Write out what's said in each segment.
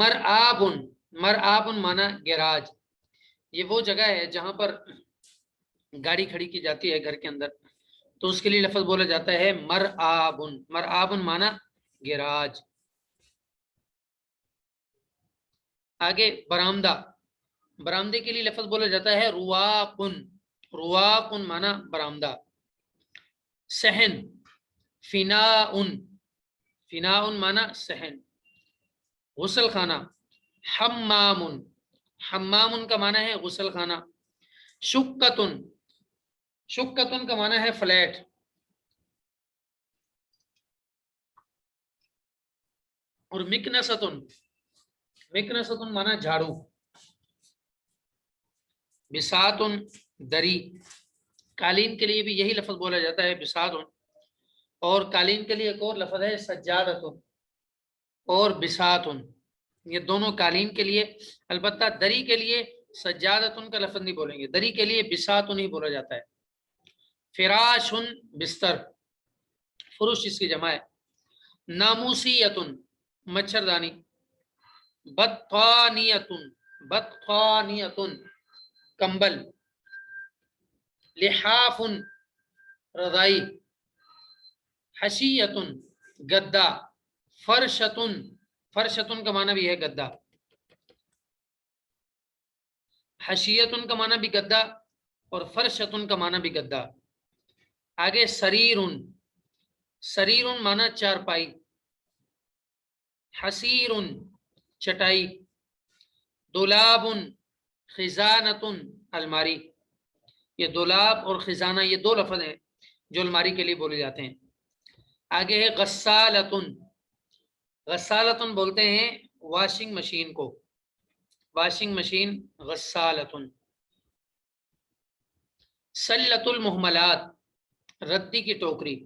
مرآبن، مرآبن مانا گیراج، یہ وہ جگہ ہے جہاں پر گاڑی کھڑی کی جاتی ہے گھر کے اندر، تو اس کے لیے لفظ بولا جاتا ہے مرآبن، مرآبن مانا گیراج۔ آگے برآمدہ، برآمدے کے لیے لفظ بولا جاتا ہے رواقن، رواقن مانا برآمدہ۔ صحن، فناؤن، فناؤن مانا صحن۔ غسل خانہ، حمام، حمام کا معنی ہے غسل خانہ۔ شقتن، شقتن کا معنی ہے فلیٹ۔ اور مکنستن، مکنستن مانا جھاڑو۔ بساتن، دری، قالین کے لیے بھی یہی لفظ بولا جاتا ہے بساتن، اور قالین کے لیے ایک اور لفظ ہے سجادتن اور بساتن، یہ دونوں قالین کے لیے، البتہ دری کے لیے سجادتن کا لفظ نہیں بولیں گے، دری کے لیے بساتن ہی بولا جاتا ہے۔ فراشن، بستر، فروش اس کی جمع ہے۔ ناموسیتن، مچھردانی۔ بطانیتن، بطانیتن، کمبل۔ لحافن، رضائی۔ حشیتن، گدا۔ فرشتن، فرشتن کا معنی بھی ہے گدا، حشیتن کا معنی بھی گدا اور فرشتن کا معنی بھی گدا۔ آگے سریرن، سریرن معنی چارپائی۔ حسیرن، چٹائی۔ دولابن، خزانتن، الماری۔ یہ دولاب اور خزانہ یہ دو لفظ ہیں جو الماری کے لیے بولے جاتے ہیں۔ آگے ہے غسالتن، غسالتن بولتے ہیں واشنگ مشین کو، واشنگ مشین غسالتن۔ سلۃ المہملات، ردی کی ٹوکری،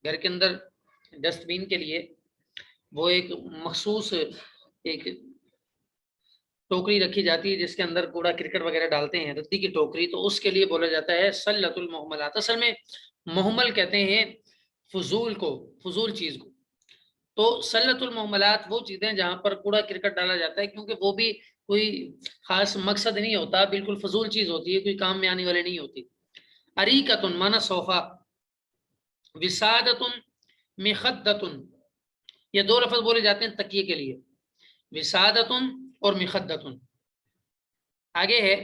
گھر کے اندر ڈسٹ بین کے لیے وہ ایک مخصوص ایک ٹوکری رکھی جاتی ہے جس کے اندر کوڑا کرکٹ وغیرہ ڈالتے ہیں، ردی کی ٹوکری، تو اس کے لیے بولا جاتا ہے سلۃ المہملات۔ اصل میں محمل کہتے ہیں فضول کو، فضول چیز کو، تو سلۃ المہملات وہ چیزیں جہاں پر کوڑا کرکٹ ڈالا جاتا ہے، کیونکہ وہ بھی کوئی خاص مقصد نہیں ہوتا، بالکل فضول چیز ہوتی ہے، کوئی کام میں آنے والی نہیں ہوتی۔ اریکتن مانا صوفہ۔ وسادتن، مخدتن، یہ دو لفظ بولے جاتے ہیں تکیے کے لیے، وسادتن اور مخدتن۔ آگے ہے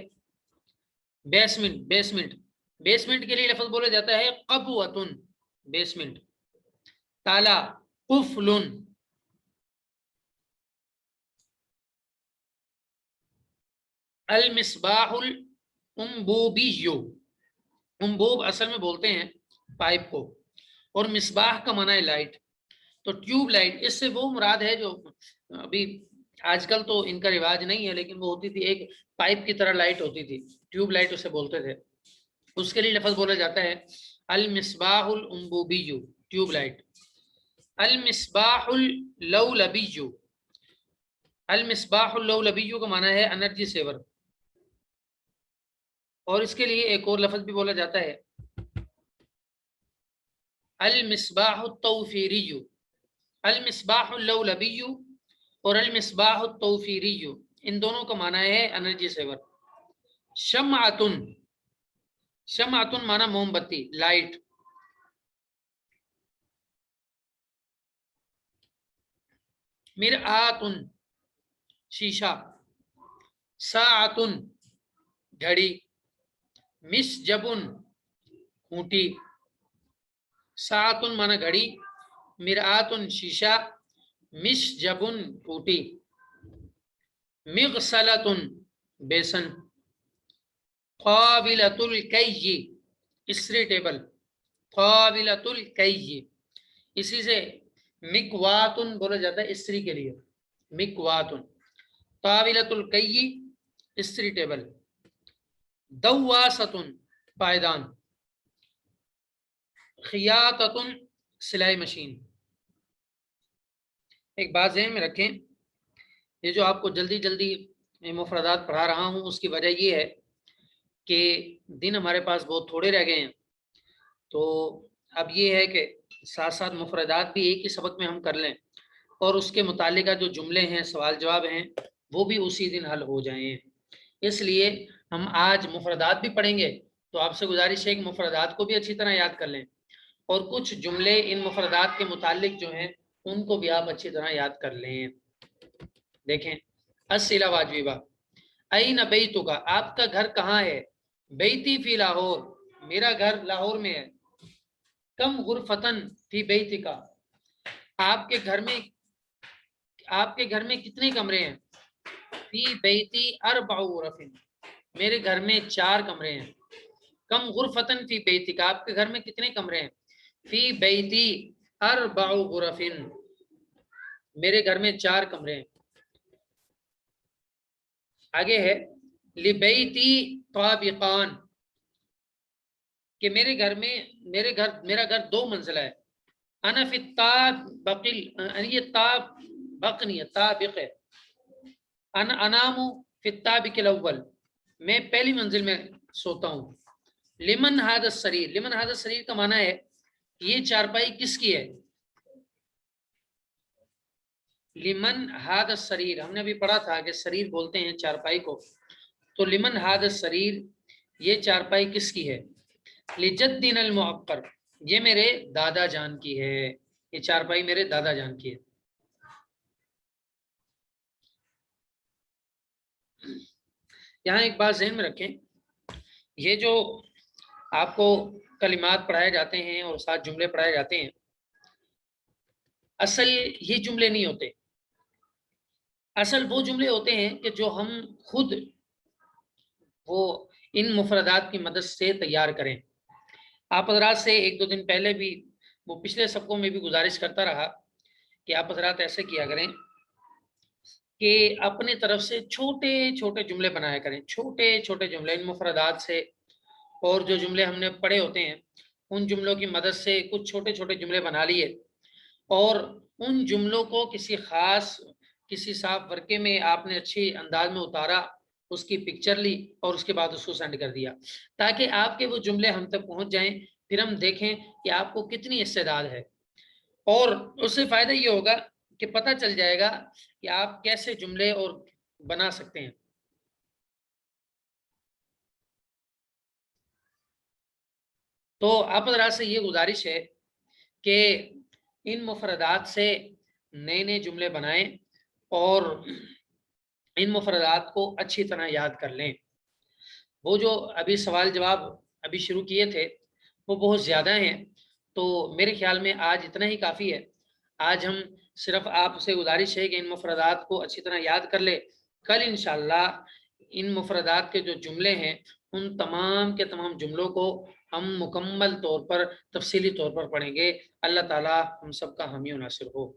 بیسمنٹ، بیسمنٹ، بیسمنٹ کے لیے لفظ بولا جاتا ہے قبوتن، بیسمنٹ۔ تالا، قفلن۔ المصباح الانبوبی، انبوب اصل میں بولتے ہیں پائپ کو، اور مصباح کا معنی ہے لائٹ، تو ٹیوب لائٹ، اس سے وہ مراد ہے جو ابھی آج کل تو ان کا رواج نہیں ہے، لیکن وہ ہوتی تھی ایک پائپ کی طرح لائٹ ہوتی تھی، ٹیوب لائٹ اسے بولتے تھے، اس کے لیے لفظ بولا جاتا ہے المصباح الانبوبی، ٹیوب لائٹ۔ المصباح اللولبی، المصباح اللولبی کا معنی ہے انرجی سیور، اور اس کے لیے ایک اور لفظ بھی بولا جاتا ہے المصباح التوفیری، المصباح اللولبی اور المصباح التوفیری، ان دونوں کا معنی ہے انرجی سیور۔ شمعتن، شمعتن معنی موم بتی، لائٹ۔ مرآتن، شیشہ۔ ساعتن، گھڑی۔ مسجبن، کھوٹی۔ ساعتن معنی گھڑی، مرآتن شیشہ، مسجبن کھوٹی۔ مغسلتن، بیسن۔ قابلۃ الکی، استری ٹیبل، قابلۃ الکی، اسی سے مکواتن بولا جاتا ہے استری کے لیے، مکواتن۔ قابلۃ الکی، استری ٹیبل۔ دواستن، پائدان۔ خیاطتن، سلائی مشین۔ ایک بات ذہن میں رکھیں، یہ جو آپ کو جلدی جلدی مفردات پڑھا رہا ہوں اس کی وجہ یہ ہے کہ دن ہمارے پاس بہت تھوڑے رہ گئے ہیں، تو اب یہ ہے کہ ساتھ ساتھ مفردات بھی ایک ہی سبق میں ہم کر لیں، اور اس کے متعلقہ جو جملے ہیں سوال جواب ہیں وہ بھی اسی دن حل ہو جائیں۔ اس لیے ہم آج مفردات بھی پڑھیں گے، تو آپ سے گزارش ہے کہ مفردات کو بھی اچھی طرح یاد کر لیں، اور کچھ جملے ان مفردات کے متعلق جو ہیں ان کو بھی آپ اچھی طرح یاد کر لیں۔ دیکھیں، الصلہ واجبہ، این بیتک، آپ کا گھر کہاں ہے؟ بیتی فی لاہور، میرا گھر لاہور میں ہے۔ کم غرفتن فی بیتک، آپ کے گھر میں کتنے کمرے ہیں؟ فی بیتی اربع غرف، میرے گھر میں 4 کمرے ہیں۔ کم غرفتن فی بیتک، آپ کے گھر میں کتنے کمرے ہیں؟ فی بیتی اربع غرف، میرے گھر میں 4 کمرے ہیں۔ آگے ہے لبیتی طابقان، کہ میرا گھر 2 منزلہ ہے۔ انا فی الطابقل، یہ طابق نہیں ہے، طابق ہے۔ انا انام فی الطابق الاول، میں پہلی منزل میں سوتا ہوں۔ لمن ھذا السریر، لمن ھذا السریر کا معنی ہے یہ چارپائی کس کی ہے؟ لمن ھذا السریر، ہم نے ابھی پڑھا تھا کہ سریر بولتے ہیں چارپائی کو، تو لمن ھذا السریر، یہ چارپائی کس کی ہے؟ لجدنا المعقر، یہ میرے دادا جان کی ہے، یہ چارپائی میرے دادا جان کی ہے۔ یہاں ایک بات ذہن میں رکھیں، یہ جو آپ کو کلمات پڑھائے جاتے ہیں اور ساتھ جملے پڑھائے جاتے ہیں، اصل یہ جملے نہیں ہوتے، اصل وہ جملے ہوتے ہیں کہ جو ہم خود وہ ان مفردات کی مدد سے تیار کریں۔ آپ حضرات سے 1-2 دن پہلے بھی، وہ پچھلے سبقوں میں بھی گزارش کرتا رہا کہ آپ حضرات ایسے کیا کریں کہ اپنے طرف سے چھوٹے چھوٹے جملے بنایا کریں، چھوٹے چھوٹے جملے ان مفردات سے، اور جو جملے ہم نے پڑھے ہوتے ہیں ان جملوں کی مدد سے کچھ چھوٹے چھوٹے جملے بنا لیے، اور ان جملوں کو کسی صاف ورقے میں آپ نے اچھی انداز میں اتارا، اس کی پکچر لی اور اس کے بعد اس کو سینڈ کر دیا، تاکہ آپ کے وہ جملے ہم تک پہنچ جائیں، پھر ہم دیکھیں کہ آپ کو کتنی استعداد ہے، اور اس سے فائدہ یہ ہوگا کہ پتہ چل جائے گا کہ آپ کیسے جملے اور بنا سکتے ہیں۔ تو آپ حضرات سے یہ گزارش ہے کہ ان مفردات سے نئے نئے جملے بنائیں اور ان مفردات کو اچھی طرح یاد کر لیں۔ وہ جو ابھی سوال جواب ابھی شروع کیے تھے وہ بہت زیادہ ہیں، تو میرے خیال میں آج اتنا ہی کافی ہے۔ آج ہم صرف آپ سے گزارش ہے کہ ان مفردات کو اچھی طرح یاد کر لے، کل انشاءاللہ ان مفردات کے جو جملے ہیں ان تمام کے تمام جملوں کو ہم مکمل طور پر تفصیلی طور پر پڑھیں گے۔ اللہ تعالی ہم سب کا حامی و ناصر ہو۔